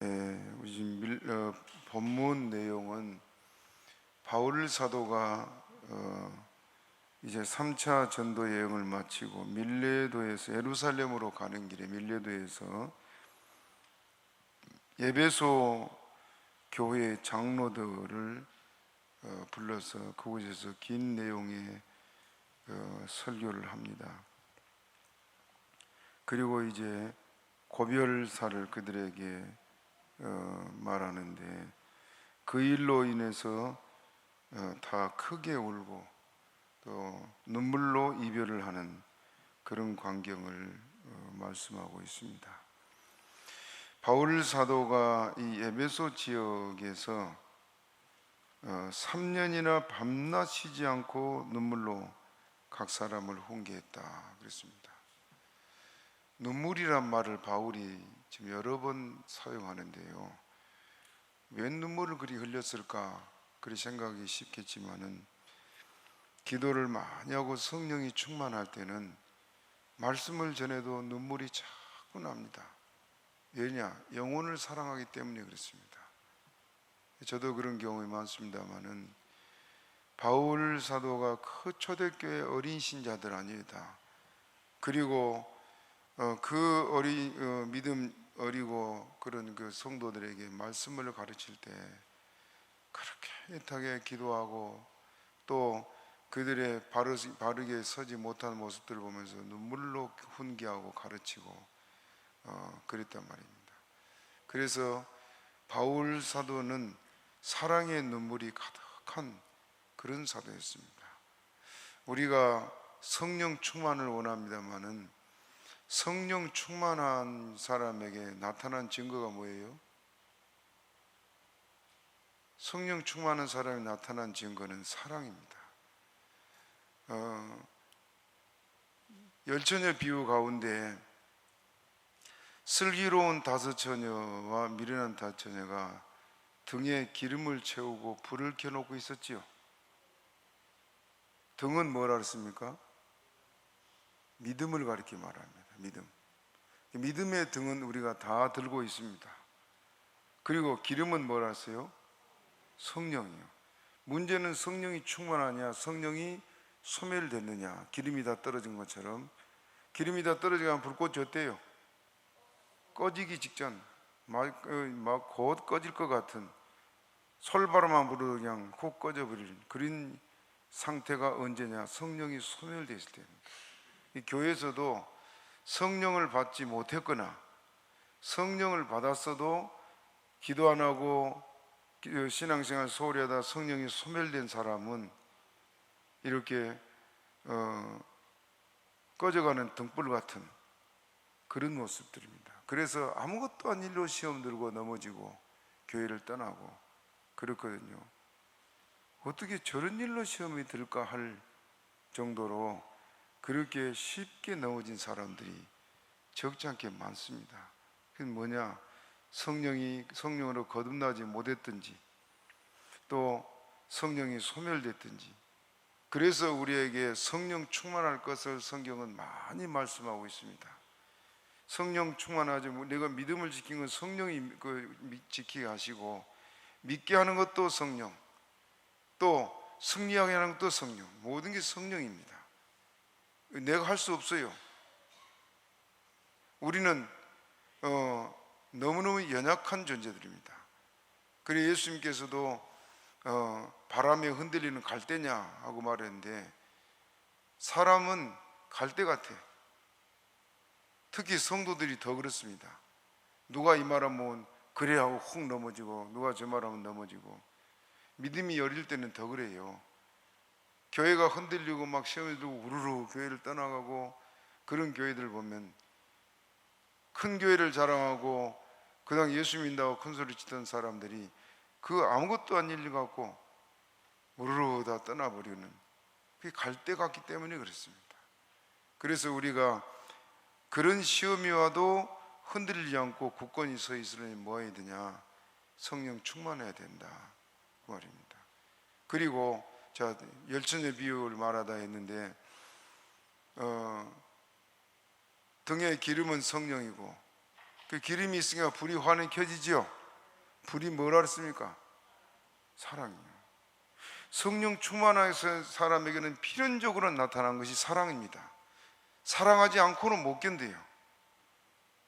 우리 본문 내용은 바울 사도가 이제 3차 전도 여행을 마치고 밀레도에서 예루살렘으로 가는 길에 밀레도에서 에베소 교회 장로들을 불러서 그곳에서 긴 내용의 설교를 합니다. 그리고 이제 고별사를 그들에게 말하는데, 그 일로 인해서 다 크게 울고 또 눈물로 이별을 하는 그런 광경을 말씀하고 있습니다. 바울 사도가 이 에베소 지역에서 3년이나 밤낮 쉬지 않고 눈물로 각 사람을 훈계했다 그랬습니다. 눈물이란 말을 바울이 지금 여러 번 사용하는데요, 왜 눈물을 그리 흘렸을까 그리 생각이 쉽겠지만은, 기도를 많이 하고 성령이 충만할 때는 말씀을 전해도 눈물이 자꾸 납니다. 왜냐? 영혼을 사랑하기 때문에 그렇습니다. 저도 그런 경험이 많습니다만은, 바울 사도가 그 초대교회 어린 신자들 아니다, 그리고 그 믿음 어리고 그런 그 성도들에게 말씀을 가르칠 때 그렇게 애타게 기도하고 또 그들의 바르게 서지 못하는 모습들을 보면서 눈물로 훈계하고 가르치고 그랬단 말입니다. 그래서 바울 사도는 사랑의 눈물이 가득한 그런 사도였습니다. 우리가 성령 충만을 원합니다마는, 성령 충만한 사람에게 나타난 증거가 뭐예요? 성령 충만한 사람이 나타난 증거는 사랑입니다. 열처녀 비유 가운데 슬기로운 5처녀와 미련한 5처녀가 등에 기름을 채우고 불을 켜놓고 있었지요. 등은 뭐라 그랬습니까? 믿음을 가리켜 말합니다. 믿음의 등은 우리가 다 들고 있습니다. 그리고 기름은 뭐라 했어요? 성령이요. 문제는 성령이 충만하냐, 성령이 소멸됐느냐. 기름이 다 떨어진 것처럼, 기름이 다 떨어지면 불꽃이 어때요? 꺼지기 직전, 막 곧 꺼질 것 같은, 솔바람만 불어도 그냥 훅 꺼져버리는 그런 상태가 언제냐? 성령이 소멸됐을 때입니다. 이 교회에서도 성령을 받지 못했거나 성령을 받았어도 기도 안 하고 신앙생활 소홀히 하다 성령이 소멸된 사람은 이렇게 꺼져가는 등불 같은 그런 모습들입니다. 그래서 아무것도 아닌 일로 시험 들고 넘어지고 교회를 떠나고 그렇거든요. 어떻게 저런 일로 시험이 들까 할 정도로 그렇게 쉽게 넘어진 사람들이 적지 않게 많습니다. 그게 뭐냐? 성령으로 거듭나지 못했든지 또 성령이 소멸됐든지. 그래서 우리에게 성령 충만할 것을 성경은 많이 말씀하고 있습니다. 성령 충만하지, 내가 믿음을 지킨 건 성령이 지키게 하시고, 믿게 하는 것도 성령, 또 승리하게 하는 것도 성령, 모든 게 성령입니다. 내가 할 수 없어요. 우리는 너무너무 연약한 존재들입니다. 그래서 예수님께서도 바람에 흔들리는 갈대냐 하고 말했는데, 사람은 갈대 같아. 특히 성도들이 더 그렇습니다. 누가 이 말하면 그래 하고 훅 넘어지고, 누가 저 말하면 넘어지고. 믿음이 여릴 때는 더 그래요. 교회가 흔들리고 막 시험에 들고 우르르 교회를 떠나가고 그런 교회들 보면, 큰 교회를 자랑하고 그냥 예수 믿는다고 큰 소리 치던 사람들이 그 아무것도 아닌 일 갖고 우르르 다 떠나버리는, 그게 갈대 같기 때문에 그렇습니다. 그래서 우리가 그런 시험이 와도 흔들리지 않고 굳건히 서 있으려면 뭐 해야 되냐? 성령 충만해야 된다 그 말입니다. 그리고 자, 열처녀 비유를 말하다 했는데, 등의 기름은 성령이고 그 기름이 있으니까 불이 환히 켜지지요. 불이 뭐라 그랬습니까? 사랑이요. 성령 충만한 사람에게는 필연적으로 나타난 것이 사랑입니다. 사랑하지 않고는 못 견뎌요.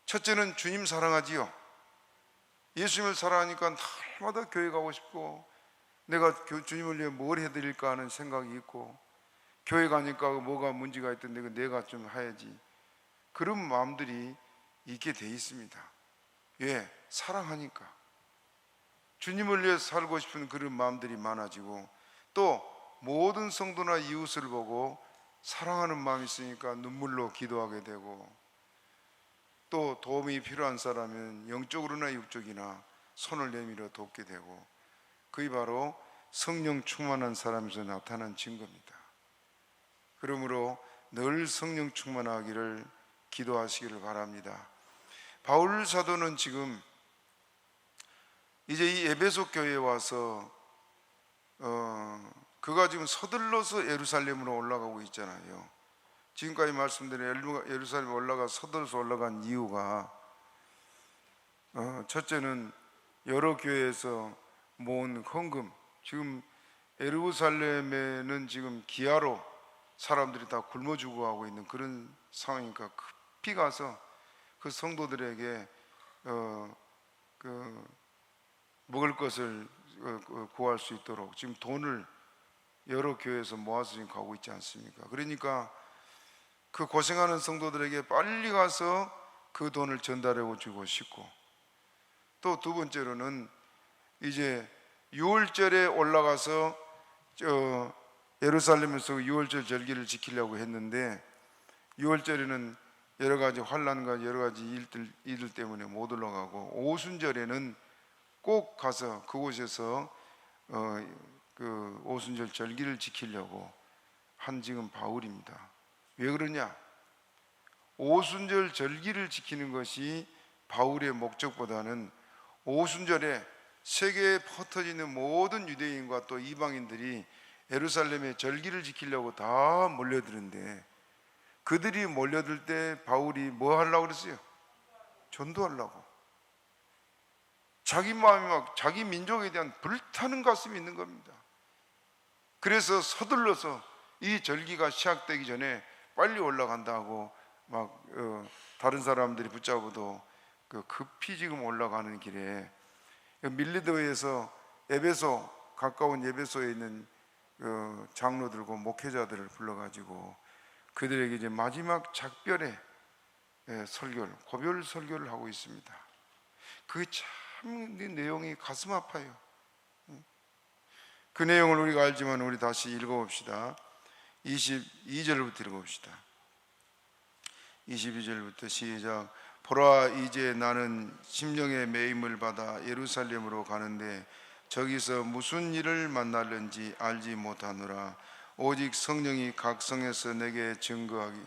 첫째는 주님 사랑하지요. 예수님을 사랑하니까 날마다 교회 가고 싶고, 내가 주님을 위해 뭘 해드릴까 하는 생각이 있고, 교회 가니까 뭐가 문제가 있던데 내가 좀 해야지, 그런 마음들이 있게 돼 있습니다. 왜? 사랑하니까. 주님을 위해 살고 싶은 그런 마음들이 많아지고, 또 모든 성도나 이웃을 보고 사랑하는 마음이 있으니까 눈물로 기도하게 되고, 또 도움이 필요한 사람은 영적으로나 육적이나 손을 내밀어 돕게 되고, 그게 바로 성령 충만한 사람에서 나타난 증거입니다. 그러므로 늘 성령 충만하기를 기도하시기를 바랍니다. 바울 사도는 지금 이제 이 에베소 교회에 와서 그가 지금 서둘러서 예루살렘으로 올라가고 있잖아요. 지금까지 말씀드린 예루살렘에 서둘러서 올라간 이유가, 첫째는 여러 교회에서 모은 헌금, 지금 예루살렘에는 지금 기아로 사람들이 다 굶어 죽어가고 있는 그런 상황이니까 급히 가서 그 성도들에게 먹을 것을 구할 수 있도록 지금 돈을 여러 교회에서 모아서 지금 가고 있지 않습니까? 그러니까 그 고생하는 성도들에게 빨리 가서 그 돈을 전달해 주고 싶고, 또 두 번째로는 이제 6월절에 올라가서 예루살렘에서 6월절 절기를 지키려고 했는데, 6월절에는 여러 가지 환난과 여러 가지 일들 때문에 못 올라가고, 오순절에는 꼭 가서 그곳에서 그 오순절 절기를 지키려고 한 지금 바울입니다. 왜 그러냐? 오순절 절기를 지키는 것이 바울의 목적보다는 오순절에 세계에 퍼져있는 모든 유대인과 또 이방인들이 예루살렘에 절기를 지키려고 다 몰려드는데, 그들이 몰려들 때 바울이 뭐 하려고 그랬어요? 전도하려고. 자기 마음이 막 자기 민족에 대한 불타는 가슴이 있는 겁니다. 그래서 서둘러서 이 절기가 시작되기 전에 빨리 올라간다고 막 다른 사람들이 붙잡아도 급히 지금 올라가는 길에 밀리도에서 에베소, 가까운 에베소에 있는 장로들과 목회자들을 불러가지고 그들에게 이제 마지막 작별의 설교를, 고별 설교를 하고 있습니다. 그 참 내용이 가슴 아파요. 그 내용을 우리가 알지만 우리 다시 읽어봅시다. 22절부터 읽어봅시다. 22절부터 시작. 보라, 이제 나는 심령의 매임을 받아 예루살렘으로 가는데 저기서 무슨 일을 만날는지 알지 못하노라. 오직 성령이 각 성에서 내게 증거하기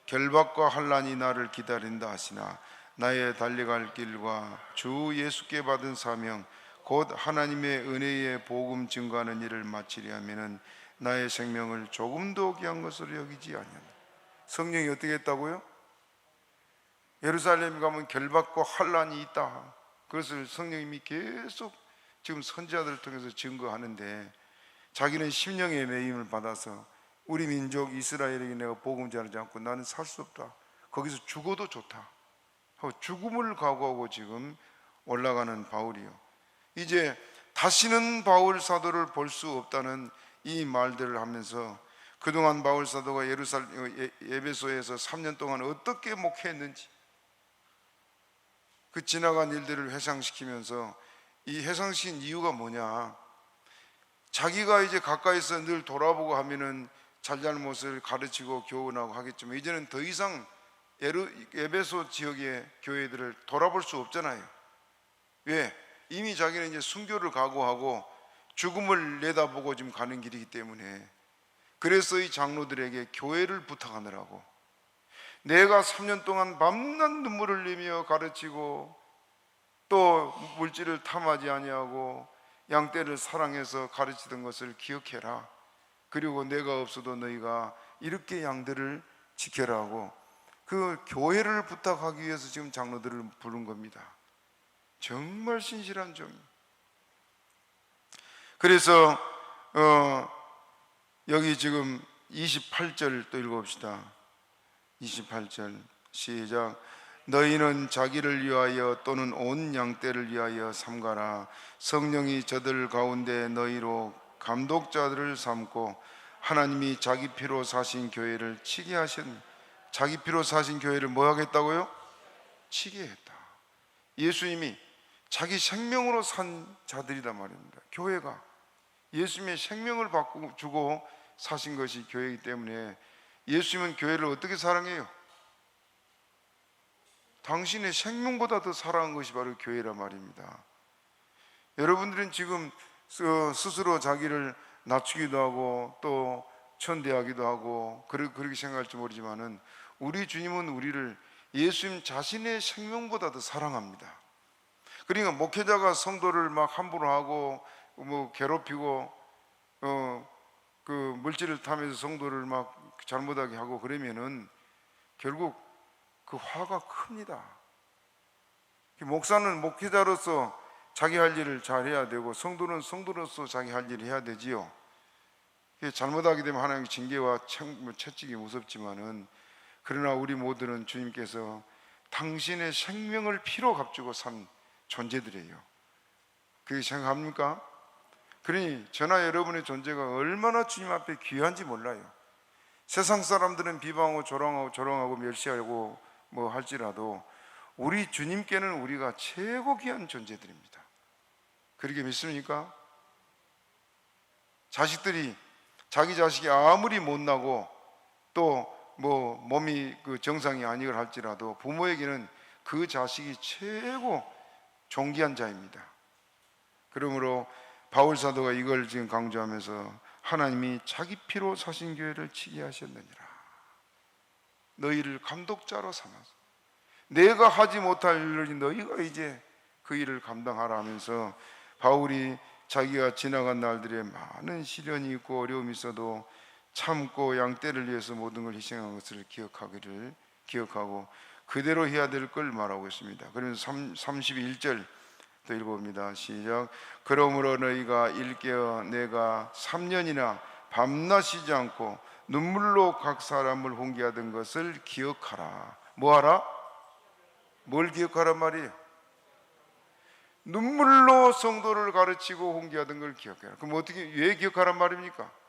결박과 환난이 나를 기다린다 하시나, 나의 달려갈 길과 주 예수께 받은 사명 곧 하나님의 은혜의 복음 증거하는 일을 마치려 하면은 나의 생명을 조금도 귀한 것으로 여기지 아니하노라. 성령이 어떻게 했다고요? 예루살렘에 가면 결박과 환난이 있다. 그것을 성령님이 계속 지금 선지자들을 통해서 증거하는데, 자기는 심령의 매임을 받아서 우리 민족 이스라엘에게 내가 복음 전하지 않고 나는 살 수 없다, 거기서 죽어도 좋다 하고 죽음을 각오하고 지금 올라가는 바울이요. 이제 다시는 바울 사도를 볼 수 없다는 이 말들을 하면서 그동안 바울 사도가 에베소에서 3년 동안 어떻게 목회했는지 그 지나간 일들을 회상시키면서, 이 회상시킨 이유가 뭐냐, 자기가 이제 가까이서 늘 돌아보고 하면은 잘잘못을 가르치고 교훈하고 하겠지만 이제는 더 이상 에베소 지역의 교회들을 돌아볼 수 없잖아요. 왜? 이미 자기는 이제 순교를 각오하고 죽음을 내다보고 지금 가는 길이기 때문에. 그래서 이 장로들에게 교회를 부탁하느라고, 내가 3년 동안 밤낮 눈물을 흘리며 가르치고 또 물질을 탐하지 아니하고 양떼를 사랑해서 가르치던 것을 기억해라. 그리고 내가 없어도 너희가 이렇게 양들을 지켜라 하고, 그 교회를 부탁하기 위해서 지금 장로들을 부른 겁니다. 정말 신실한 종이. 그래서 여기 지금 28절 또 읽어봅시다. 28절 시작. 너희는 자기를 위하여 또는 온 양떼를 위하여 삼가라. 성령이 저들 가운데 너희로 감독자들을 삼고 하나님이 자기 피로 사신 교회를 치게 하신, 자기 피로 사신 교회를 뭐 하겠다고요? 치게 했다. 예수님이 자기 생명으로 산 자들이란 말입니다. 교회가 예수님의 생명을 바꾸고 주고 사신 것이 교회이기 때문에 예수님은 교회를 어떻게 사랑해요? 당신의 생명보다 더 사랑한 것이 바로 교회란 말입니다. 여러분들은 지금 스스로 자기를 낮추기도 하고 또 천대하기도 하고 그렇게 생각할지 모르지만은 우리 주님은 우리를 예수님 자신의 생명보다 더 사랑합니다. 그러니까 목회자가 성도를 막 함부로 하고 뭐 괴롭히고 그 물질을 타면서 성도를 막 잘못하게 하고 그러면은 결국 그 화가 큽니다. 목사는 목회자로서 자기 할 일을 잘 해야 되고 성도는 성도로서 자기 할 일을 해야 되지요. 잘못하게 되면 하나님의 징계와 채찍이 무섭지만은 그러나 우리 모두는 주님께서 당신의 생명을 피로 값주고 산 존재들이에요. 그렇게 생각합니까? 그러니 저나 여러분의 존재가 얼마나 주님 앞에 귀한지 몰라요. 세상 사람들은 비방하고 조롱하고 멸시하고 뭐 할지라도 우리 주님께는 우리가 최고 귀한 존재들입니다. 그렇게 믿습니까? 자식들이 자기 자식이 아무리 못나고 또 뭐 몸이 그 정상이 아니걸 할지라도 부모에게는 그 자식이 최고 존귀한 자입니다. 그러므로 바울 사도가 이걸 지금 강조하면서 하나님이 자기 피로 사신 교회를 치게 하셨느니라. 너희를 감독자로 삼아서 내가 하지 못할 일을 너희가 이제 그 일을 감당하라 하면서 바울이 자기가 지나간 날들에 많은 시련이 있고 어려움이 있어도 참고 양떼를 위해서 모든 걸 희생한 것을 기억하고 그대로 해야 될 걸 말하고 있습니다. 그러면서 31절 또 읽어봅니다. 시작. 그러므로 너희가 일깨어 내가 3년이나 밤낮 쉬지 않고 눈물로 각 사람을 훈계하던 것을 기억하라. 뭐하라? 뭘 기억하란 말이에요? 눈물로 성도를 가르치고 훈계하던 걸 기억해라. 그럼 어떻게, 왜 기억하란 말입니까?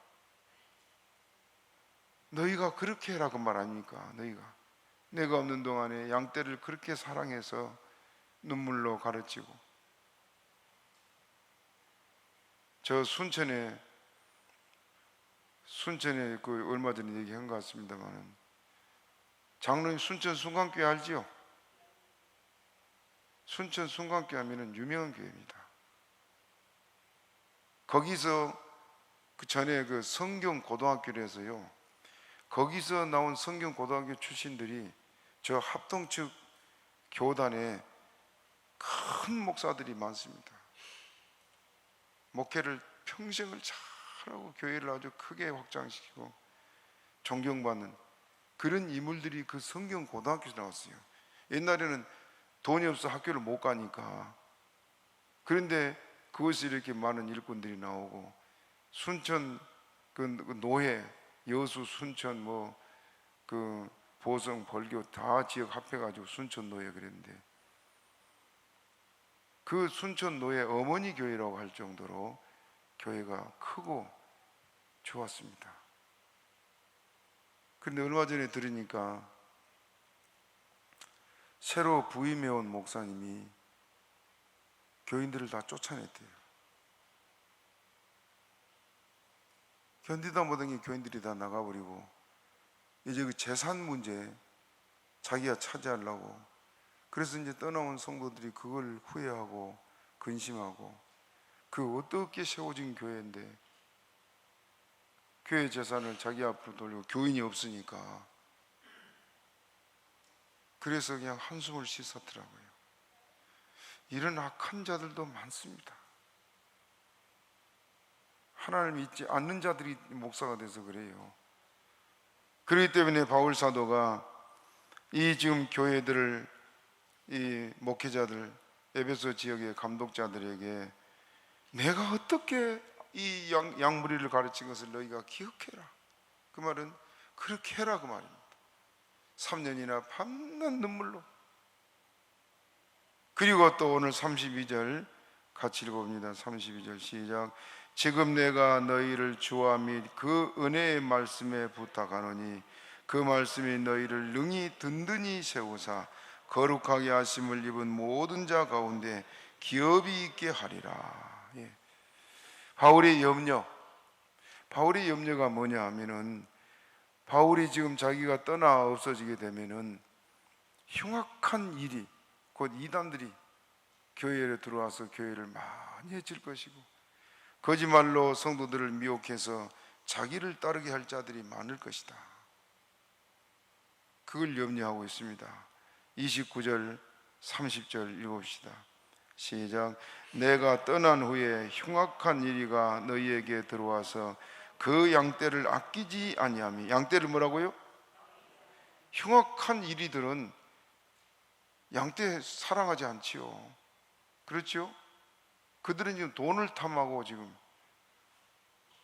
너희가 그렇게 해라 그 말 아닙니까? 너희가 내가 없는 동안에 양떼를 그렇게 사랑해서 눈물로 가르치고. 저 순천에 그 얼마 전에 얘기한 것 같습니다만은 장로님 순천 순강교회 알지요? 순천 순강교회 하면은 유명한 교회입니다. 거기서 그 전에 그 성경 고등학교를 해서요, 거기서 나온 성경 고등학교 출신들이 저 합동 측 교단에 큰 목사들이 많습니다. 목회를 평생을 잘하고 교회를 아주 크게 확장시키고 존경받는 그런 인물들이 그 성경 고등학교에서 나왔어요. 옛날에는 돈이 없어 학교를 못 가니까. 그런데 그것이 이렇게 많은 일꾼들이 나오고 순천 그 노회 여수 순천 뭐 그 보성 벌교 다 지역 합해가지고 순천 노회 그랬는데 그 순천 노회 어머니 교회라고 할 정도로 교회가 크고 좋았습니다. 그런데 얼마 전에 들으니까 새로 부임해온 목사님이 교인들을 다 쫓아냈대요. 견디다 못한 게 교인들이 다 나가버리고 이제 그 재산 문제 자기가 차지하려고, 그래서 이제 떠나온 성도들이 그걸 후회하고 근심하고, 그 어떻게 세워진 교회인데 교회 재산을 자기 앞으로 돌리고 교인이 없으니까. 그래서 그냥 한숨을 쉬었더라고요. 이런 악한 자들도 많습니다. 하나님을 믿지 않는 자들이 목사가 돼서 그래요. 그렇기 때문에 바울 사도가 이 지금 교회들을, 이 목회자들, 에베소 지역의 감독자들에게 내가 어떻게 이 양무리를 가르친 것을 너희가 기억해라. 그 말은 그렇게 해라 그 말입니다. 3년이나 밤낮 눈물로. 그리고 또 오늘 32절 같이 읽어봅니다. 32절 시작. 지금 내가 너희를 주와 및 그 은혜의 말씀에 부탁하노니 그 말씀이 너희를 능히 든든히 세우사 거룩하게 하심을 입은 모든 자 가운데 기업이 있게 하리라. 예. 바울의 염려가 뭐냐 하면은, 바울이 지금 자기가 떠나 없어지게 되면은 흉악한 일이, 곧 이단들이 교회에 들어와서 교회를 많이 해칠 것이고, 거짓말로 성도들을 미혹해서 자기를 따르게 할 자들이 많을 것이다. 그걸 염려하고 있습니다. 29절 30절 읽읍시다. 시작. 내가 떠난 후에 흉악한 이리가 너희에게 들어와서 그 양떼를 아끼지 아니하며. 양떼를 뭐라고요? 흉악한 이리들은 양떼 사랑하지 않지요. 그렇죠? 그들은 지금 돈을 탐하고 지금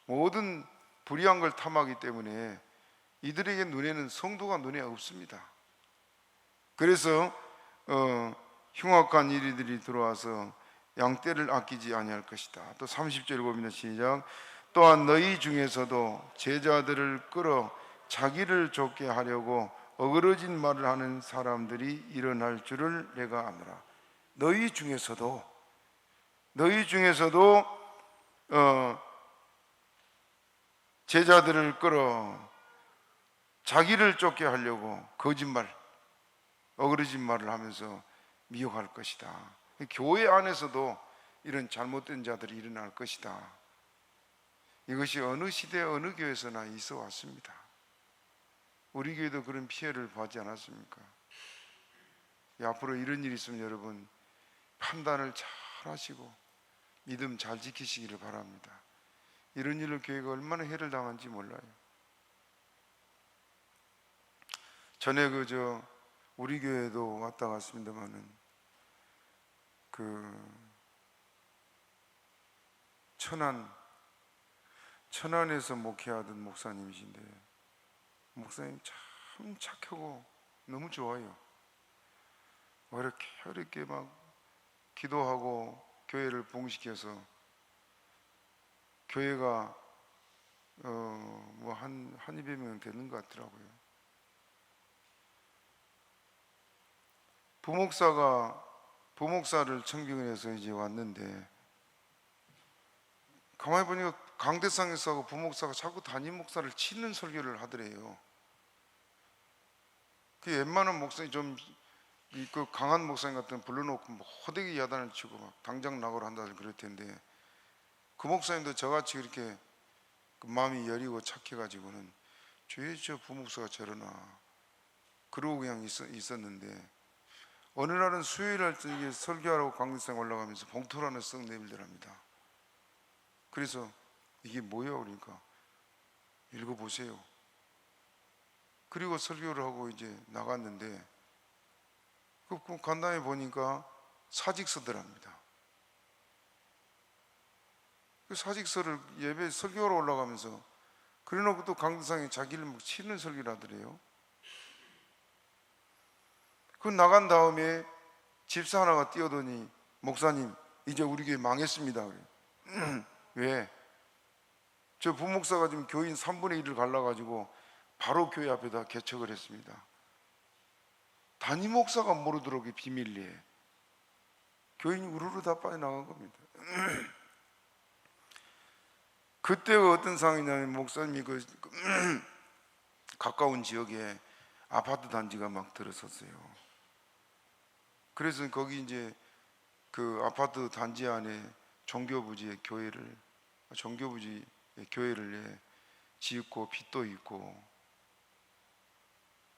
모든 불의한 걸 탐하기 때문에 이들에게 눈에는 성도가 눈에 없습니다. 그래서 흉악한 이리들이 들어와서 양떼를 아끼지 아니할 것이다. 또 30절 보면 시작. 또한 너희 중에서도 제자들을 끌어 자기를 좁게 하려고 어그러진 말을 하는 사람들이 일어날 줄을 내가 아노라. 너희 중에서도 제자들을 끌어 자기를 쫓게 하려고 거짓말, 어그러진 말을 하면서 미혹할 것이다. 교회 안에서도 이런 잘못된 자들이 일어날 것이다. 이것이 어느 시대 어느 교회에서나 있어 왔습니다. 우리 교회도 그런 피해를 받지 않았습니까? 앞으로 이런 일이 있으면 여러분 판단을 잘 하시고 믿음 잘 지키시기를 바랍니다. 이런 일로 교회가 얼마나 해를 당한지 몰라요. 전에 우리 교회도 왔다 갔습니다만은 천안에서 목회하던 목사님이신데, 목사님 참 착하고 너무 좋아요. 어렵게 막 기도하고 교회를 부흥시켜서 교회가 한 200명 되는 것 같더라고요. 부목사를 청빙해서 이제 왔는데, 가만히 보니까 강대상에서 하고 부목사가 자꾸 담임 목사를 치는 설교를 하더래요. 그 웬만한 목사님 그 강한 목사님 같은 불러놓고 호되게 야단을 치고 막 당장 나가라 한다 그럴 텐데, 그 목사님도 저같이 그렇게 마음이 여리고 착해가지고는 저 부목사가 저러나 그러고 그냥 있었는데, 어느 날은 수요일 날 때 설교하라고 강대상 올라가면서 봉투를 하나 쓱 내밀더랍니다. 그래서 이게 뭐예요? 그러니까 읽어보세요. 그리고 설교를 하고 이제 나갔는데, 그 간단히 보니까 사직서더랍니다. 그 사직서를 예배 설교하러 올라가면서 그래놓고 또 강대상이 자기를 막 치는 설교를 하더래요. 그 나간 다음에 집사 하나가 뛰어더니, 목사님 이제 우리 교회 망했습니다. 그래. 왜? 저 부목사가 지금 교인 3분의 1을 갈라가지고 바로 교회 앞에다 개척을 했습니다. 담임 목사가 모르도록 비밀리에 교인이 우르르 다 빠져나간 겁니다. 그때가 어떤 상황이냐면, 목사님이 가까운 지역에 아파트 단지가 막 들어섰어요. 그래서 거기 이제 그 아파트 단지 안에 종교부지의 교회를 짓고 빚도 있고,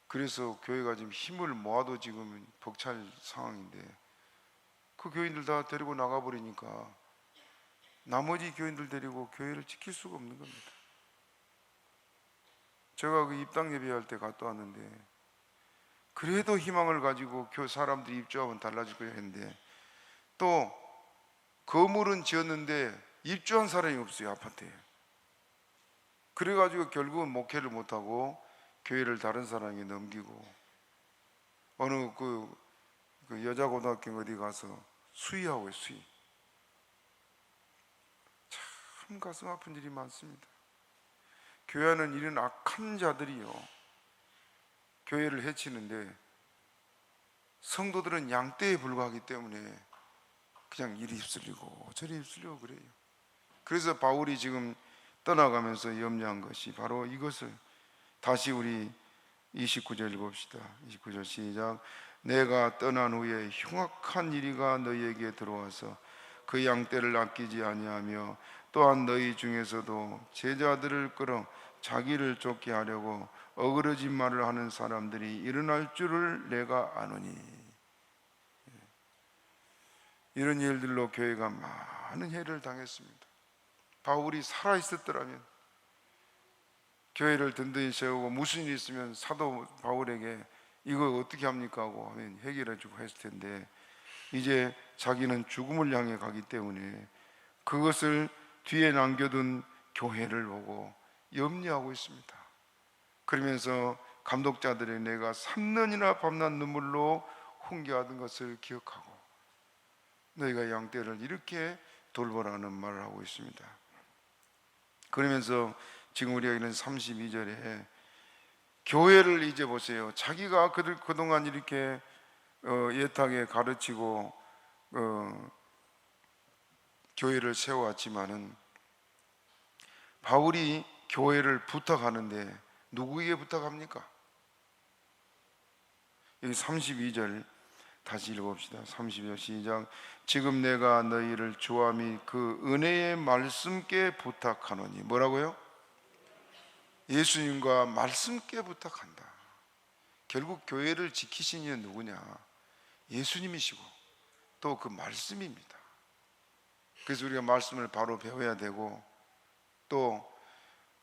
그래서 교회가 지금 힘을 모아도 지금 벅찰 상황인데, 그 교인들 다 데리고 나가버리니까 나머지 교인들 데리고 교회를 지킬 수가 없는 겁니다. 제가 그 입당 예배할 때 갔다 왔는데, 그래도 희망을 가지고 사람들이 입주하면 달라질 거야 했는데, 또 건물은 지었는데 입주한 사람이 없어요, 아파트에. 그래가지고 결국은 목회를 못하고 교회를 다른 사람에게 넘기고, 어느 그 여자 고등학교 어디 가서 수의하고 있어요. 수의. 참 가슴 아픈 일이 많습니다. 교회는 이런 악한 자들이요, 교회를 해치는데 성도들은 양떼에 불과하기 때문에 그냥 이리 휩쓸리고 저리 휩쓸리고 그래요. 그래서 바울이 지금 떠나가면서 염려한 것이 바로 이것을, 다시 우리 29절 읽읍시다. 29절 시작. 내가 떠난 후에 흉악한 이리가 너희에게 들어와서 그 양떼를 아끼지 아니하며, 또한 너희 중에서도 제자들을 끌어 자기를 쫓게 하려고 어그러진 말을 하는 사람들이 일어날 줄을 내가 아노니. 이런 일들로 교회가 많은 해를 당했습니다. 바울이 살아있었더라면 교회를 든든히 세우고 무슨 일이 있으면 사도 바울에게 이거 어떻게 합니까 하고 하면 해결해 주고 했을 텐데, 이제 자기는 죽음을 향해 가기 때문에 그것을 뒤에 남겨둔 교회를 보고 염려하고 있습니다. 그러면서 감독자들의 내가 3년이나 밤낮 눈물로 훈계하던 것을 기억하고 너희가 양떼를 이렇게 돌보라는 말을 하고 있습니다. 그러면서 지금 우리가 읽는 32절에 교회를 이제 보세요. 자기가 그동안 이렇게 애타게 가르치고 교회를 세워왔지만은, 바울이 교회를 부탁하는데 누구에게 부탁합니까? 여기 32절 다시 읽어봅시다. 32절 시작. 지금 내가 너희를 주와 및 그 은혜의 말씀께 부탁하노니. 뭐라고요? 예수님과 말씀께 부탁한다. 결국 교회를 지키신 이는 누구냐? 예수님이시고 또 그 말씀입니다. 그래서 우리가 말씀을 바로 배워야 되고, 또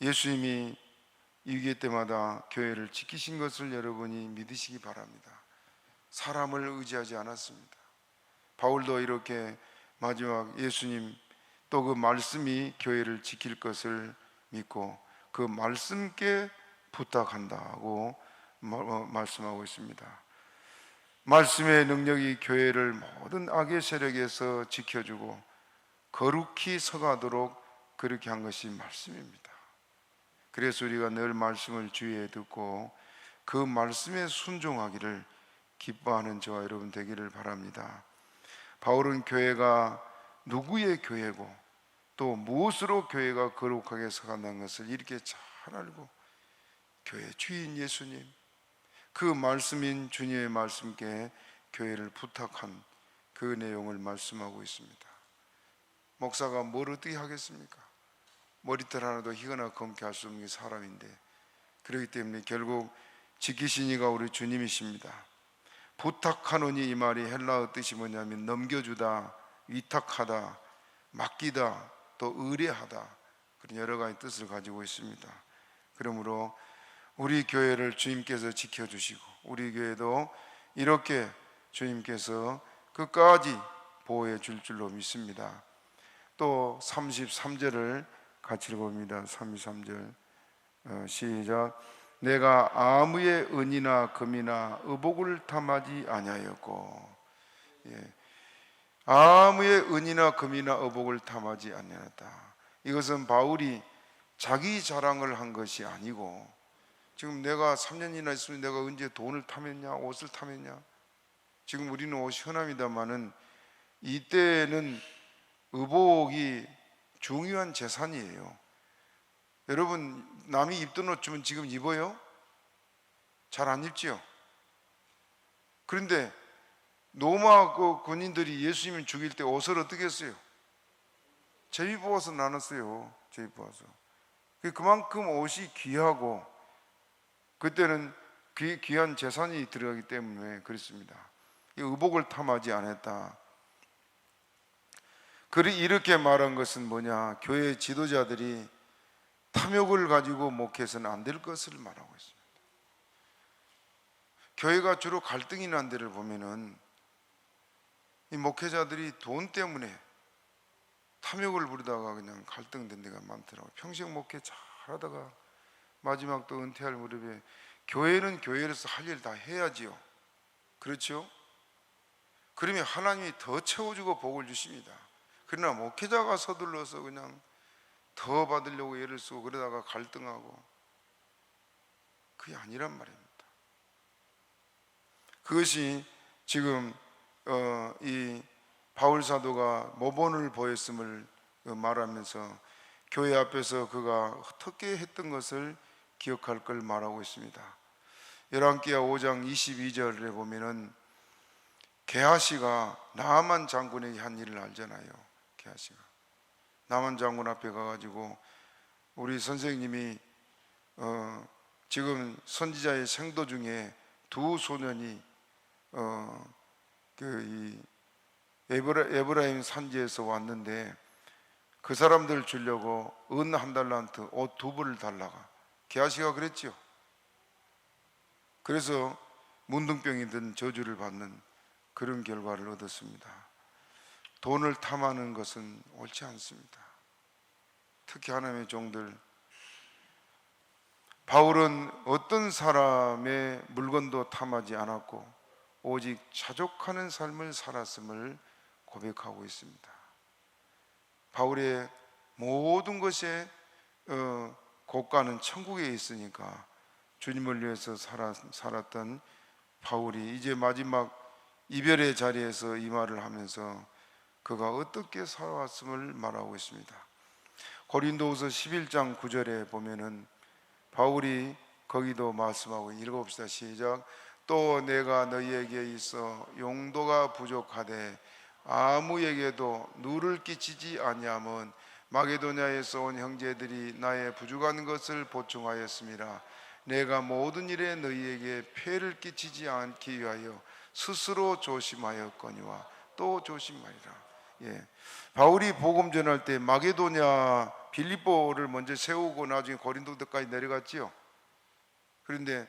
예수님이 위기 때마다 교회를 지키신 것을 여러분이 믿으시기 바랍니다. 사람을 의지하지 않았습니다. 바울도 이렇게 마지막 예수님 또 그 말씀이 교회를 지킬 것을 믿고 그 말씀께 부탁한다고 말씀하고 있습니다. 말씀의 능력이 교회를 모든 악의 세력에서 지켜주고 거룩히 서가도록 그렇게 한 것이 말씀입니다. 그래서 우리가 늘 말씀을 주의에 듣고 그 말씀에 순종하기를 기뻐하는 저와 여러분 되기를 바랍니다. 바울은 교회가 누구의 교회고 또 무엇으로 교회가 거룩하게 서간다는 것을 이렇게 잘 알고, 교회 주인 예수님, 그 말씀인 주님의 말씀께 교회를 부탁한 그 내용을 말씀하고 있습니다. 목사가 뭘 어떻게 하겠습니까? 머리털 하나도 희거나 검게 할 수 없는 게 사람인데, 그렇기 때문에 결국 지키신 이가 우리 주님이십니다. 부탁하노니 이 말이 헬라어 뜻이 뭐냐면 넘겨주다, 위탁하다, 맡기다, 또 의뢰하다, 그런 여러 가지 뜻을 가지고 있습니다. 그러므로 우리 교회를 주님께서 지켜주시고 우리 교회도 이렇게 주님께서 끝까지 보호해 줄 줄로 믿습니다. 또 33절을 같이 읽어봅니다. 33절 시작. 내가 아무의 은이나 금이나 의복을 탐하지 아니하였고, 아무의 은이나 금이나 의복을 탐하지 아니하였다. 이것은 바울이 자기 자랑을 한 것이 아니고, 지금 내가 3년이나 있으면 내가 언제 돈을 탐했냐, 옷을 탐했냐. 지금 우리는 옷이 흔합니다마는 이때는 의복이 중요한 재산이에요. 여러분, 남이 입던 옷 주면 지금 입어요? 잘 안 입지요? 그런데 로마 그 군인들이 예수님을 죽일 때 옷을 어떻게 했어요? 제비 뽑아서 나눴어요. 제비 뽑아서. 그만큼 옷이 귀하고 그때는 귀한 재산이 들어가기 때문에 그렇습니다. 의복을 탐하지 않았다. 이렇게 말한 것은 뭐냐? 교회 지도자들이 탐욕을 가지고 목회해서는 안 될 것을 말하고 있습니다. 교회가 주로 갈등이 난 데를 보면은 이 목회자들이 돈 때문에 탐욕을 부리다가 그냥 갈등된 데가 많더라고요. 평생 목회 잘하다가 마지막 또 은퇴할 무렵에 교회는 교회로서 할 일 다 해야지요. 그렇죠? 그러면 하나님이 더 채워주고 복을 주십니다. 그러나 목회자가 서둘러서 그냥 더 받으려고 애를 쓰고 그러다가 갈등하고, 그게 아니란 말입니다. 그것이 지금 이 바울 사도가 모본을 보였음을 말하면서 교회 앞에서 그가 어떻게 했던 것을 기억할 걸 말하고 있습니다. 열왕기하 5장 22절에 보면은 게하시가 나만 장군에게 한 일을 알잖아요. 게하시가 나만 장군 앞에 가가지고 우리 선생님이 지금 선지자의 생도 중에 두 소년이 이 에브라임 산지에서 왔는데 그 사람들 주려고 은 한 달란트, 옷 두 벌을 달라가. 게하시가 그랬죠. 그래서 문둥병이 든 저주를 받는 그런 결과를 얻었습니다. 돈을 탐하는 것은 옳지 않습니다. 특히 하나님의 종들, 바울은 어떤 사람의 물건도 탐하지 않았고 오직 자족하는 삶을 살았음을 고백하고 있습니다. 바울의 모든 것에 고가는 천국에 있으니까 주님을 위해서 살았던 바울이 이제 마지막 이별의 자리에서 이 말을 하면서 그가 어떻게 살아왔음을 말하고 있습니다. 고린도후서 11장 9절에 보면은 바울이 거기도 말씀하고, 읽어봅시다. 시작. 또 내가 너희에게 있어 용도가 부족하되 아무에게도 누를 끼치지 아니함은 마게도냐에서 온 형제들이 나의 부족한 것을 보충하였습니다. 내가 모든 일에 너희에게 폐를 끼치지 않기 위하여 스스로 조심하였거니와 또 조심하리라. 바울이 복음 전할 때 마게도냐 빌립보를 먼저 세우고 나중에 고린도까지 내려갔지요. 그런데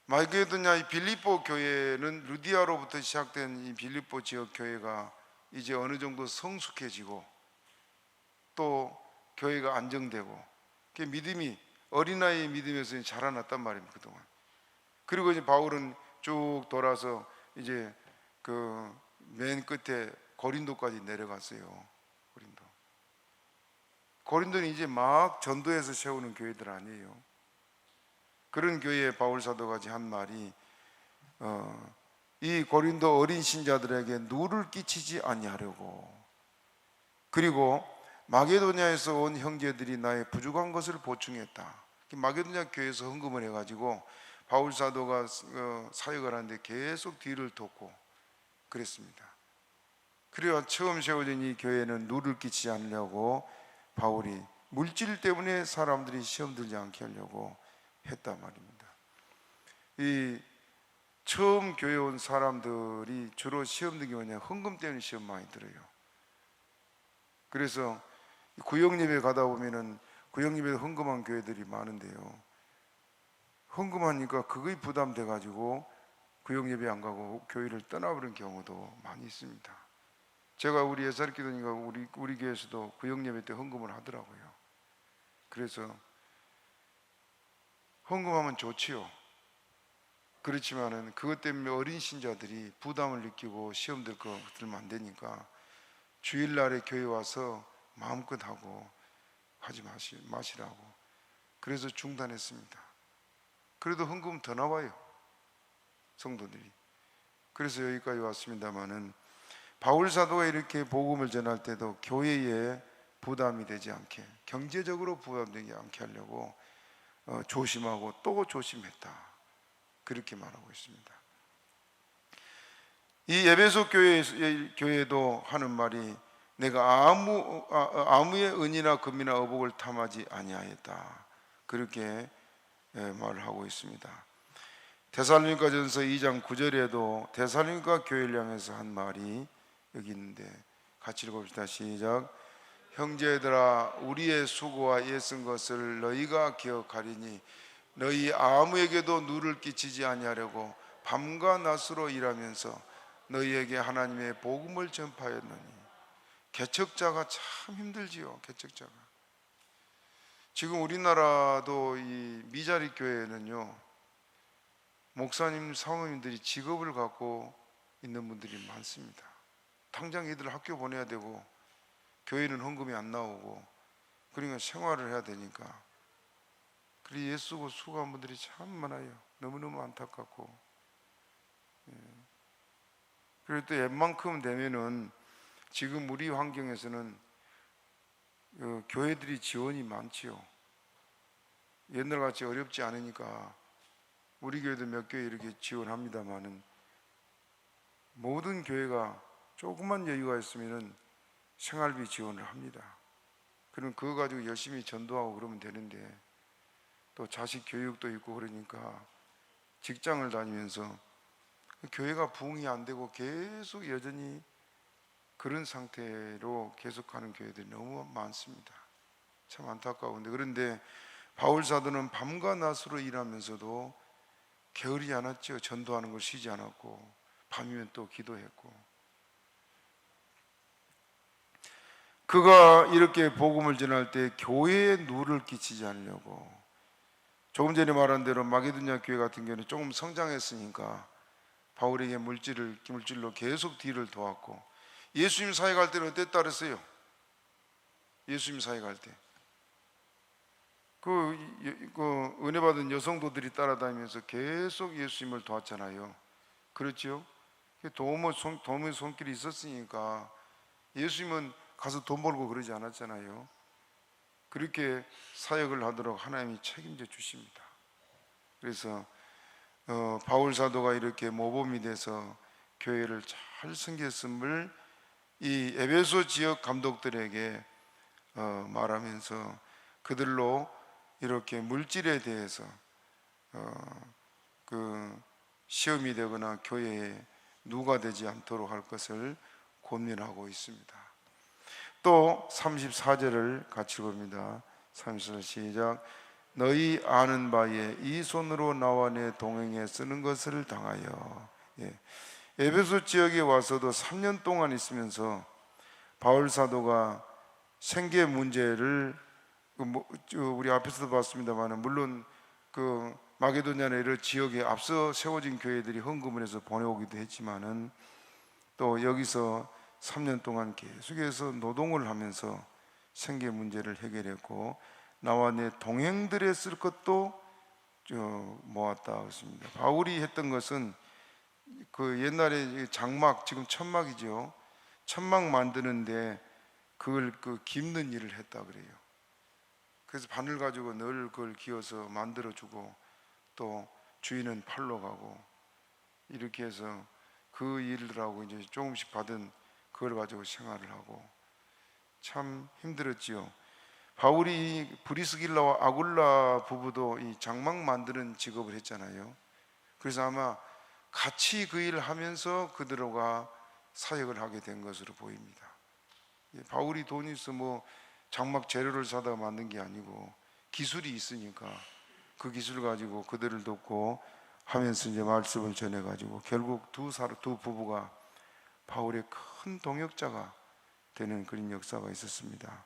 마게도냐 이 빌립보 교회는 루디아로부터 시작된 이 빌립보 지역 교회가 이제 어느 정도 성숙해지고 또 교회가 안정되고 믿음이 어린아이의 믿음에서 자라났단 말입니다. 그동안. 그리고 이제 바울은 쭉 돌아서 이제 그 맨 끝에 고린도까지 내려갔어요. 고린도는 이제 막 전도해서 세우는 교회들 아니에요. 그런 교회에 바울 사도가 한 말이 이 고린도 어린 신자들에게 누를 끼치지 아니하려고, 그리고 마게도냐에서 온 형제들이 나의 부족한 것을 보충했다. 마게도냐 교회에서 헌금을 해가지고 바울 사도가 사역을 하는데 계속 뒤를 돕고 그랬습니다. 그래야 처음 세워진 이 교회는 누를 끼치지 않으려고 바울이 물질 때문에 사람들이 시험 들지 않게 하려고 했단 말입니다. 이 처음 교회 온 사람들이 주로 시험 든 게 뭐냐, 헌금 때문에 시험 많이 들어요. 그래서 구역예배 가다 보면은 구역예배 헌금한 교회들이 많은데요, 헌금하니까 그거에 부담돼 가지고 구역예배 안 가고 교회를 떠나버린 경우도 많이 있습니다. 제가 우리 예사기도니까 우리 교회에서도 구역예배 때 헌금을 하더라고요. 그래서 헌금하면 좋지요. 그렇지만은 그것 때문에 어린 신자들이 부담을 느끼고 시험 들면 안 되니까 주일날에 교회 와서 마음껏 하고 하지 마시라고. 그래서 중단했습니다. 그래도 헌금 더 나와요, 성도들이. 그래서 여기까지 왔습니다마는 바울 사도가 이렇게 복음을 전할 때도 교회에 부담이 되지 않게, 경제적으로 부담되지 않게 하려고 조심하고 또 조심했다, 그렇게 말하고 있습니다. 이 에베소 교회도 하는 말이 내가 아무의 은이나 금이나 의복을 탐하지 아니하였다, 그렇게 말을 하고 있습니다. 데살로니가전서 2장 9절에도 데살로니가 교회를 향해서 한 말이 여기 있는데 같이 읽어봅시다. 시작. 형제들아, 우리의 수고와 애쓴 것을 너희가 기억하리니 너희 아무에게도 누를 끼치지 아니하려고 밤과 낮으로 일하면서 너희에게 하나님의 복음을 전파하였느니. 개척자가 참 힘들지요. 개척자가. 지금 우리나라도 이 미자리 교회는요, 목사님, 사모님들이 직업을 갖고 있는 분들이 많습니다. 당장 애들 학교 보내야 되고 교회는 헌금이 안 나오고 그러니까 생활을 해야 되니까. 그리고 예수고 수고한 분들이 참 많아요. 너무너무 안타깝고. 그리고 또 웬만큼 되면은 지금 우리 환경에서는 교회들이 지원이 많지요. 옛날같이 어렵지 않으니까 우리 교회도 몇 교회 이렇게 지원합니다만은, 모든 교회가 조금만 여유가 있으면은 생활비 지원을 합니다. 그럼 그거 가지고 열심히 전도하고 그러면 되는데, 또 자식 교육도 있고 그러니까 직장을 다니면서 교회가 부흥이 안 되고 계속 여전히 그런 상태로 계속하는 교회들이 너무 많습니다. 참 안타까운데, 그런데 바울 사도는 밤과 낮으로 일하면서도 게으르지 않았죠. 전도하는 걸 쉬지 않았고 밤이면 또 기도했고. 그가 이렇게 복음을 전할 때 교회에 누를 끼치지 않으려고, 조금 전에 말한 대로 마게도냐 교회 같은 경우는 조금 성장했으니까 바울에게 물질로 계속 뒤를 도왔고, 예수님 사회 갈 때는 어땠다 그랬어요? 예수님 사회 갈 때 그 은혜 받은 여성도들이 따라다니면서 계속 예수님을 도왔잖아요. 그렇죠? 도움의 손길이 있었으니까 예수님은 가서 돈 벌고 그러지 않았잖아요. 그렇게 사역을 하도록 하나님이 책임져 주십니다. 그래서 바울 사도가 이렇게 모범이 돼서 교회를 잘 섬겼음을 이 에베소 지역 감독들에게 말하면서 그들로 이렇게 물질에 대해서 그 시험이 되거나 교회에 누가 되지 않도록 할 것을 권면하고 있습니다. 또 34절을 같이 봅니다. 34절 시작. 너희 아는 바에 이 손으로 나와 내 동행에 쓰는 것을 당하여. 에베소 지역에 와서도 3년 동안 있으면서 바울 사도가 생계 문제를 우리 앞에서도 봤습니다만, 물론 그 마게도냐나 이런 지역에 앞서 세워진 교회들이 헌금을 해서 보내오기도 했지만은, 또 여기서 3년 동안 계속해서 노동을 하면서 생계 문제를 해결했고, 나와 내 동행들에 쓸 것도 모았다 했습니다. 바울이 했던 것은 그 옛날에 장막, 지금 천막이죠. 천막 만드는데 그걸 깁는 일을 했다 그래요. 그래서 바늘 가지고 늘 그걸 기어서 만들어주고, 또 주인은 팔러 가고, 이렇게 해서 그 일들하고 이제 조금씩 받은 그걸 가지고 생활을 하고 참 힘들었지요. 바울이 브리스길라와 아굴라 부부도 이 장막 만드는 직업을 했잖아요. 그래서 아마 같이 그 일을 하면서 그들과 사역을 하게 된 것으로 보입니다. 바울이 돈이 있어 장막 재료를 사다가 만든 게 아니고 기술이 있으니까 그 기술을 가지고 그들을 돕고 하면서 이제 말씀을 전해가지고 결국 두 부부가 바울의 큰 동역자가 되는 그런 역사가 있었습니다.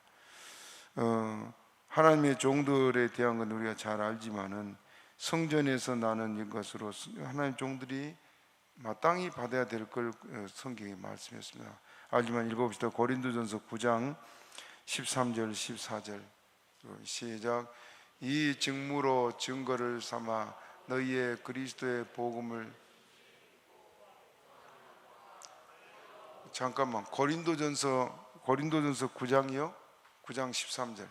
하나님의 종들에 대한 건 우리가 잘 알지만은, 성전에서 나는 이것으로 하나님 종들이 마땅히 받아야 될 걸 성경에 말씀했습니다. 알지만 읽어봅시다. 고린도전서 9장 13절 14절 시작. 이 증무로 증거를 삼아 너희의 그리스도의 복음을. 잠깐만, 고린도전서 9장이요? 9장 13절.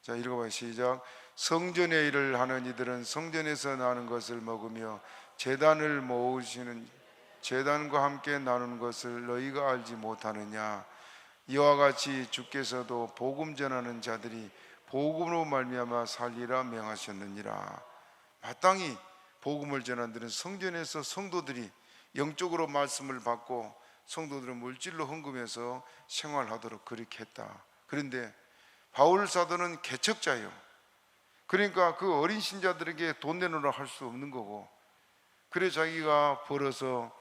자, 읽어봐요. 시작. 성전의 일을 하는 이들은 성전에서 나는 것을 먹으며 제단을 모으시는 제단과 함께 나누는 것을 너희가 알지 못하느냐. 이와 같이 주께서도 복음 전하는 자들이 복음으로 말미암아 살리라 명하셨느니라. 마땅히 복음을 전하는 들은 성전에서 성도들이 영적으로 말씀을 받고 성도들은 물질로 헌금해서 생활하도록 그렇게 했다. 그런데 바울 사도는 개척자예요. 그러니까 그 어린 신자들에게 돈 내놓으라 할 수 없는 거고, 그래 자기가 벌어서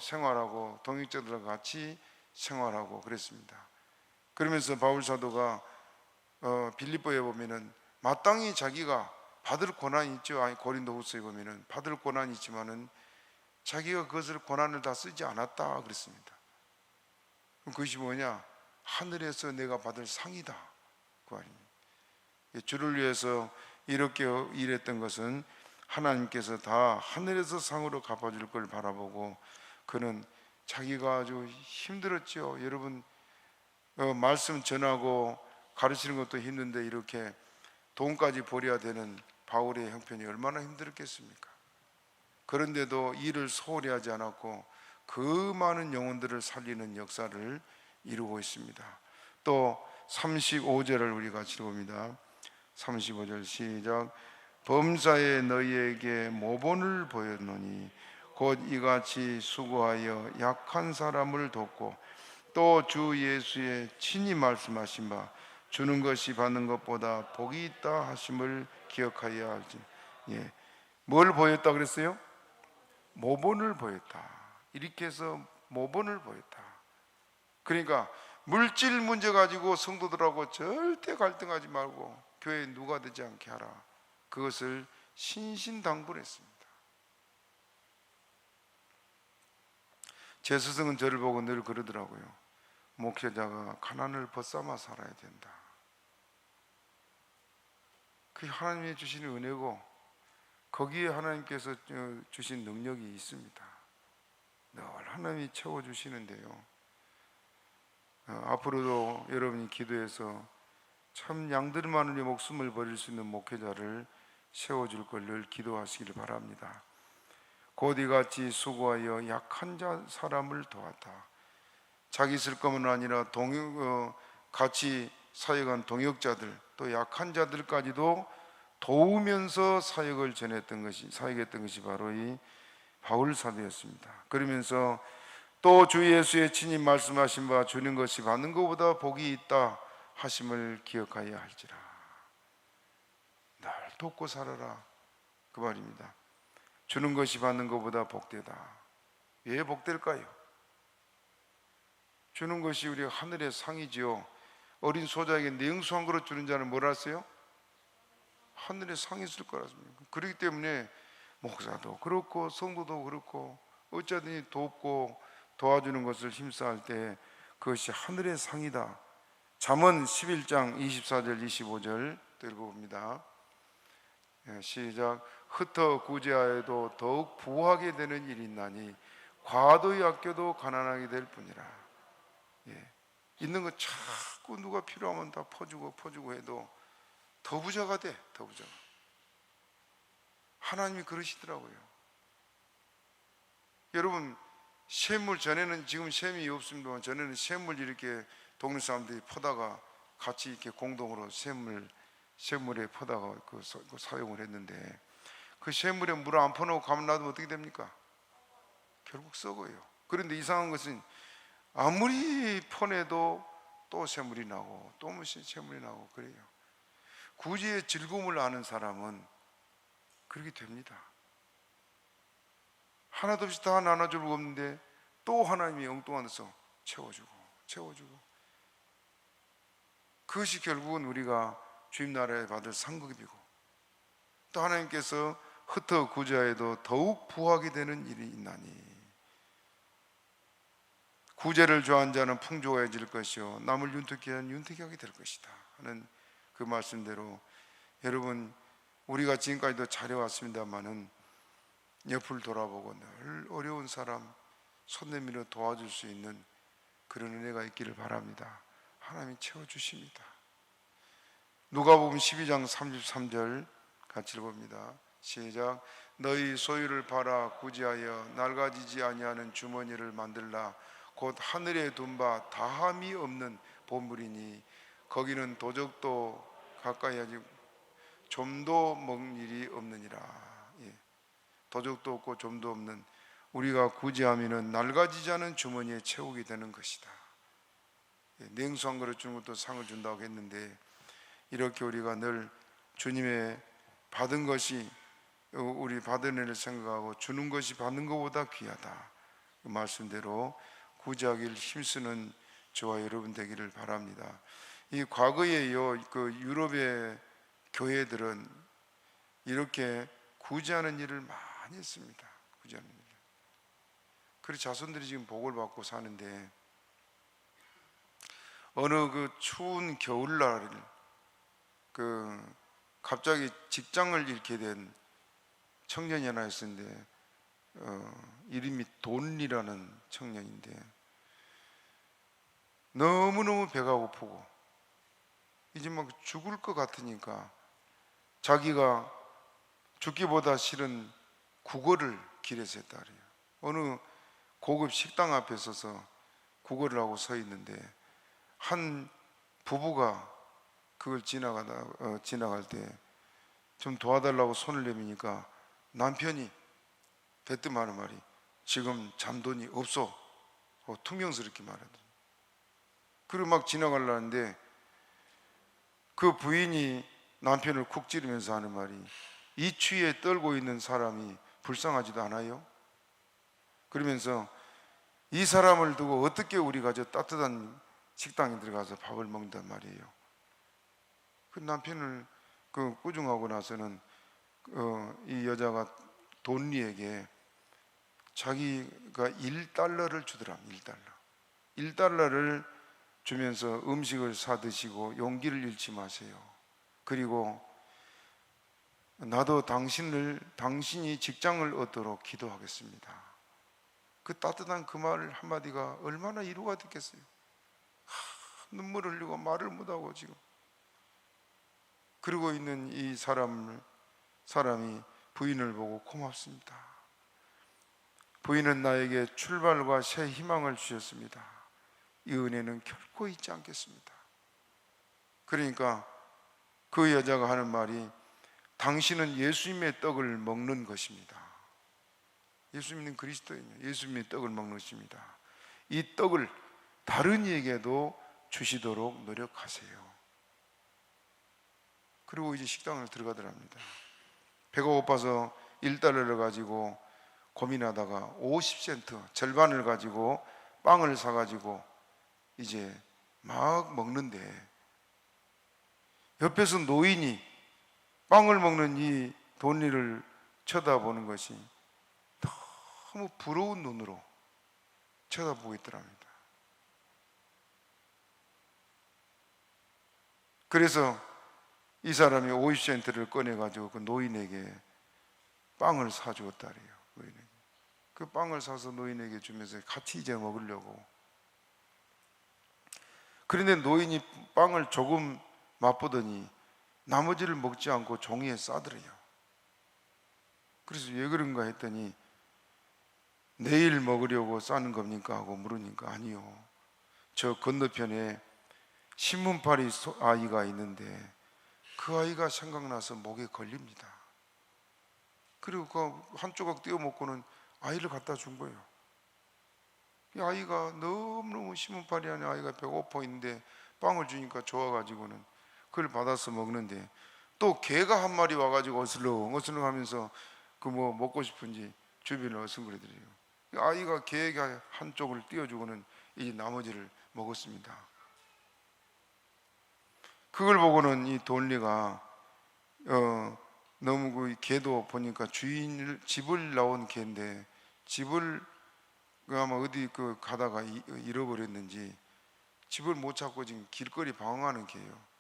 생활하고 동역자들과 같이 생활하고 그랬습니다. 그러면서 바울 사도가 빌립보에 보면은 마땅히 자기가 받을 권한이 있죠. 아니, 고린도후서에 보면은 받을 권한이 있지만은 자기가 그것을 권한을 다 쓰지 않았다 그랬습니다. 그것이 뭐냐? 하늘에서 내가 받을 상이다 그 말입니다. 주를 위해서 이렇게 일했던 것은 하나님께서 다 하늘에서 상으로 갚아줄 걸 바라보고, 그는 자기가 아주 힘들었죠. 여러분, 말씀 전하고 가르치는 것도 힘든데 이렇게 돈까지 버려야 되는 바울의 형편이 얼마나 힘들었겠습니까? 그런데도 일을 소홀히 하지 않았고 그 많은 영혼들을 살리는 역사를 이루고 있습니다. 또 35절을 우리가 같이 봅니다. 35절 시작. 범사에 너희에게 모본을 보였노니 곧 이같이 수고하여 약한 사람을 돕고 또 주 예수의 친히 말씀하신 바 주는 것이 받는 것보다 복이 있다 하심을 기억하여야 할지. 뭘 보였다 그랬어요? 모본을 보였다. 이렇게 해서 모본을 보였다. 그러니까 물질 문제 가지고 성도들하고 절대 갈등하지 말고 교회에 누가 되지 않게 하라. 그것을 신신당부했습니다. 제 스승은 저를 보고 늘 그러더라고요. 목회자가 가난을 벗삼아 살아야 된다. 그게 하나님이 주시는 은혜고 거기에 하나님께서 주신 능력이 있습니다. 늘 하나님이 채워주시는데요. 앞으로도 여러분이 기도해서 참 양들만을 위해 목숨을 버릴 수 있는 목회자를 세워줄 걸 늘 기도하시기를 바랍니다. 곧 이같이 수고하여 약한 사람을 도왔다. 자기 쓸 것만 아니라 같이 사역한 동역자들 또 약한 자들까지도 도우면서 사역했던 것이 바로 이 바울 사도였습니다. 그러면서 또 주 예수의 친히 말씀하신 바 주는 것이 받는 것보다 복이 있다 하심을 기억하여야 할지라. 날 돕고 살아라 그 말입니다. 주는 것이 받는 것보다 복되다. 왜 복될까요? 주는 것이 우리가 하늘의 상이지요. 어린 소자에게 냉수 한 그릇 주는 자는 뭐라 했어요? 하늘의 상이 있을 거라습니다. 그렇기 때문에 목사도 그렇고 성도도 그렇고 어쩌든지 돕고 도와주는 것을 힘써할 때 그것이 하늘의 상이다. 잠언 11장 24절 25절 읽어봅니다. 시작. 흩어 구제하여도 더욱 부하게 되는 일이 있나니 과도히 아껴도 가난하게 될 뿐이라. 있는 거 자꾸 누가 필요하면 다 퍼주고 해도 더 부자가 돼. 더 부자가. 하나님이 그러시더라고요. 여러분, 샘물 전에는, 지금 샘이 없습니다만 전에는 샘물 이렇게 동네 사람들이 퍼다가 같이 이렇게 공동으로 샘물에 퍼다가 그 사용을 했는데, 그 샘물에 물 안 퍼놓고 가만 놔두면 어떻게 됩니까? 결국 썩어요. 그런데 이상한 것은 아무리 퍼내도 또 샘물이 나고 또 무슨 샘물이 나고 그래요. 구제의 즐거움을 아는 사람은 그렇게 됩니다. 하나도 없이 다 나눠줄 거 없는데 또 하나님이 엉뚱한 데서 채워주고 그것이 결국은 우리가 주님 나라에 받을 상급이고, 또 하나님께서 흩어 구제하여도 더욱 부하게 되는 일이 있나니 구제를 좋아하는 자는 풍족해질 것이요 남을 윤택케 하는 윤택하게 될 것이다 하는 그 말씀대로, 여러분 우리가 지금까지도 잘해왔습니다마는 옆을 돌아보고 늘 어려운 사람 손 내밀어 도와줄 수 있는 그런 은혜가 있기를 바랍니다. 하나님이 채워주십니다. 누가복음 12장 33절 같이 읽어봅니다. 시작. 너희 소유를 팔아 구제하여 낡아지지 아니하는 주머니를 만들라. 곧 하늘에 둔 바 다함이 없는 보물이니 거기는 도적도 가까이 하지 좀도 먹는 일이 없느니라. 도적도 없고 좀도 없는, 우리가 구제하면 낡아지지 않은 주머니에 채우게 되는 것이다. 냉수 한 그릇 주는 것도 상을 준다고 했는데, 이렇게 우리가 늘 주님의 받은 것이, 우리 받은 일을 생각하고 주는 것이 받는 것보다 귀하다, 그 말씀대로 구제하기를 힘쓰는 저와 여러분 되기를 바랍니다. 이 과거에요, 그 유럽의 교회들은 이렇게 구제하는 일을 많이 했습니다. 구제하는 일. 그래서 자손들이 지금 복을 받고 사는데, 어느 그 추운 겨울날 갑자기 직장을 잃게 된 청년이 하나 있었는데, 이름이 돈리라는 청년인데, 너무너무 배가 고프고 이제 막 죽을 것 같으니까 자기가 죽기보다 싫은 구걸을 길에서 했다 그래요. 어느 고급 식당 앞에 서서 구걸을 하고 서 있는데, 한 부부가 그걸 지나갈 때 좀 도와달라고 손을 내미니까 남편이 대뜸 하는 말이, 지금 잔돈이 없어, 퉁명스럽게 말하더니. 그리고 막 지나가려는데 그 부인이 남편을 쿡 찌르면서 하는 말이, 이 추위에 떨고 있는 사람이 불쌍하지도 않아요? 그러면서 이 사람을 두고 어떻게 우리가 저 따뜻한 식당에 들어가서 밥을 먹는단 말이에요. 그 남편을 꾸중하고 나서는 이 여자가 돈리에게 자기가 1달러를 주더랍니다. 1달러를 주면서 음식을 사 드시고 용기를 잃지 마세요. 그리고 나도 당신이 직장을 얻도록 기도하겠습니다. 그 따뜻한 그 말 한마디가 얼마나 위로가 됐겠어요. 눈물 흘리고 말을 못하고 지금 그러고 있는 이 사람이 부인을 보고, 고맙습니다. 부인은 나에게 출발과 새 희망을 주셨습니다. 이 은혜는 결코 잊지 않겠습니다. 그러니까 그 여자가 하는 말이, 당신은 예수님의 떡을 먹는 것입니다. 예수 믿는 그리스도인이에요. 예수님의 떡을 먹는 것입니다. 이 떡을 다른 이에게도 주시도록 노력하세요. 그리고 이제 식당을 들어가더랍니다. 배가 고파서 1달러를 가지고 고민하다가 50센트 절반을 가지고 빵을 사가지고 이제 막 먹는데, 옆에서 노인이 빵을 먹는 이 돈리를 쳐다보는 것이 너무 부러운 눈으로 쳐다보고 있더랍니다. 그래서 이 사람이 50센트를 꺼내가지고 그 노인에게 빵을 사주었다래요. 노인에게. 그 빵을 사서 노인에게 주면서 같이 이제 먹으려고. 그런데 노인이 빵을 조금 맛보더니 나머지를 먹지 않고 종이에 싸더래요. 그래서 왜 그런가 했더니, 내일 먹으려고 싸는 겁니까? 하고 물으니까, 아니요, 저 건너편에 신문파리 아이가 있는데 그 아이가 생각나서 목에 걸립니다. 그리고 그 한 조각 떼어 먹고는 아이를 갖다 준 거예요. 이 아이가 너무너무 신문파리 안에 아이가 배고파 있는데 빵을 주니까 좋아가지고는 그걸 받아서 먹는데, 또 개가 한 마리 와가지고 어슬렁 하면서 그 뭐 먹고 싶은지 주변을 어슬렁거리더래요. 아이가 개에게 한쪽을 띄워주고는 이제 나머지를 먹었습니다. 그걸 보고는 이 돈리가 너무 그 개도 보니까 집을 나온 개인데, 집을 아마 어디 가다가 잃어버렸는지 집을 못 찾고 지금 길거리 방황하는 개예요.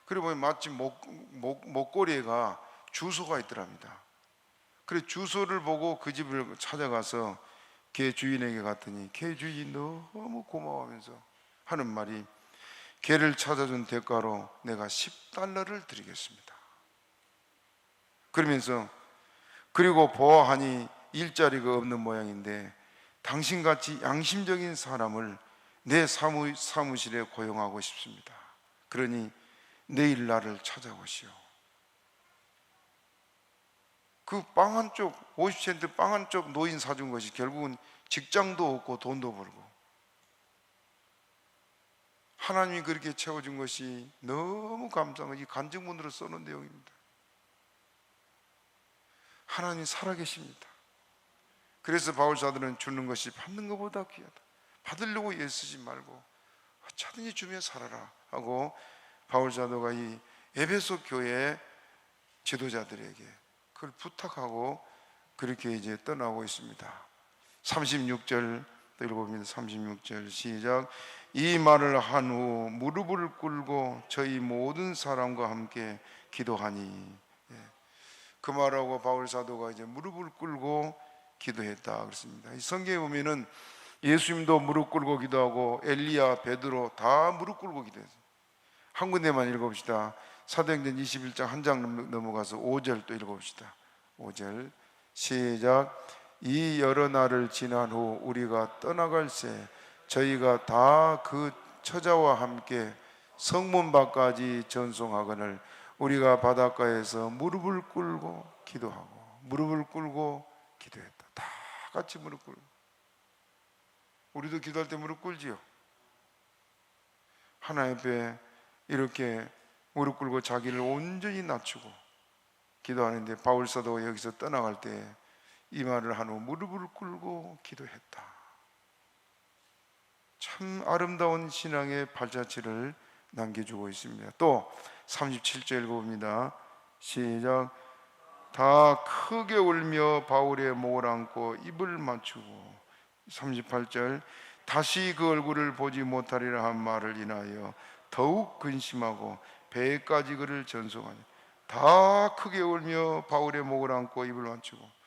그리고 마침 목걸이가 주소가 있더랍니다. 그래 주소를 보고 그 집을 찾아가서 개 주인에게 갔더니 개 주인이 너무 고마워하면서 하는 말이, 개를 찾아준 대가로 내가 10달러를 드리겠습니다. 그러면서, 그리고 보아하니 일자리가 없는 모양인데 당신같이 양심적인 사람을 내 사무실에 고용하고 싶습니다. 그러니 내일 나를 찾아오시오. 그 빵 한 쪽, 50센트 빵 한 쪽 노인 사준 것이 결국은 직장도 없고 돈도 벌고 하나님이 그렇게 채워준 것이 너무 감사한, 이 간증문으로 써놓은 내용입니다. 하나님 살아계십니다. 그래서 바울사도는 주는 것이 받는 것보다 귀하다. 받으려고 애쓰지 말고 차든지 주며 살아라 하고 바울사도가 이 에베소 교회 지도자들에게 그걸 부탁하고 그렇게 이제 떠나고 있습니다. 36절 또 읽어봅니다. 36절 시작. 이 말을 한 후 무릎을 꿇고 저희 모든 사람과 함께 기도하니. 그 말하고 바울 사도가 이제 무릎을 꿇고 기도했다 그랬습니다. 이 성경에 보면은 예수님도 무릎 꿇고 기도하고 엘리야, 베드로 다 무릎 꿇고 기도했어요. 한 군데만 읽어봅시다. 사도행전 21장 한 장 넘어가서 5절 또 읽어봅시다. 5절 시작. 이 여러 날을 지난 후 우리가 떠나갈새 저희가 다 그 처자와 함께 성문 밖까지 전송하거늘 우리가 바닷가에서 무릎을 꿇고 기도하고 무릎을 꿇고 기도했다. 다 같이 무릎 꿇고. 우리도 기도할 때 무릎 꿇지요. 하나님 앞에 이렇게 무릎 꿇고 자기를 온전히 낮추고 기도하는데 바울 사도가 여기서 떠나갈 때 이 말을 한 후 무릎을 꿇고 기도했다. 참 아름다운 신앙의 발자취를 남겨주고 있습니다. 또 37절 읽어봅니다. 시작. 다 크게 울며 바울의 목을 안고 입을 맞추고. 38절 다시 그 얼굴을 보지 못하리라 한 말을 인하여 더욱 근심하고 배에까지 그를 전송하니. 다 크게 울며 바울의 목을 안고 입을 맞추고.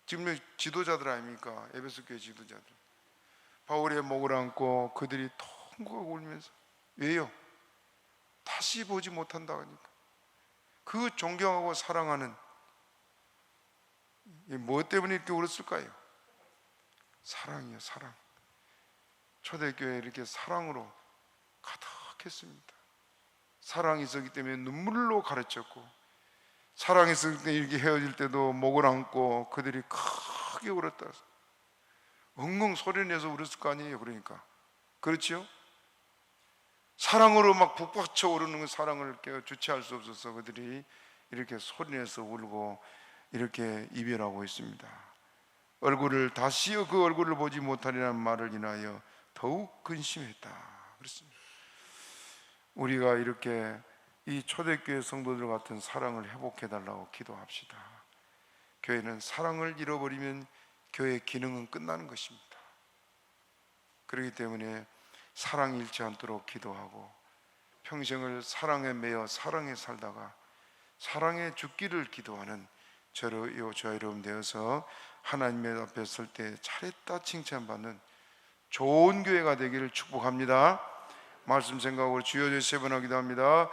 지금 지도자들 아닙니까? 에베소 교회 지도자들. 바울의 목을 안고 그들이 통곡하고 울면서. 왜요? 다시 보지 못한다 하니까. 그 존경하고 사랑하는 무엇 때문에 이렇게 울었을까요? 사랑이요, 사랑. 초대교회에 이렇게 사랑으로 가득했습니다. 사랑이 있었기 때문에 눈물로 가르쳤고, 사랑이 있었기 때문에 이렇게 헤어질 때도 목을 안고 그들이 크게 울었다. 엉엉 소리내서 울었을 거 아니에요. 그러니까 그렇지요? 사랑으로 막 북받쳐 오르는 사랑을 주체할 수 없어서 그들이 이렇게 소리내서 울고 이렇게 이별하고 있습니다. 얼굴을 다시요 그 얼굴을 보지 못하리라는 말을 인하여 더욱 근심했다 그렇습니다. 우리가 이렇게 이 초대교회 성도들 같은 사랑을 회복해달라고 기도합시다. 교회는 사랑을 잃어버리면 교회의 기능은 끝나는 것입니다. 그렇기 때문에 사랑이 잃지 않도록 기도하고 평생을 사랑에 매여 사랑에 살다가 사랑에 죽기를 기도하는 저와 여러분 되어서 하나님의 앞에 설 때 잘했다 칭찬받는 좋은 교회가 되기를 축복합니다. 말씀 생각으로 주여 주여 세 번 하기도 합니다.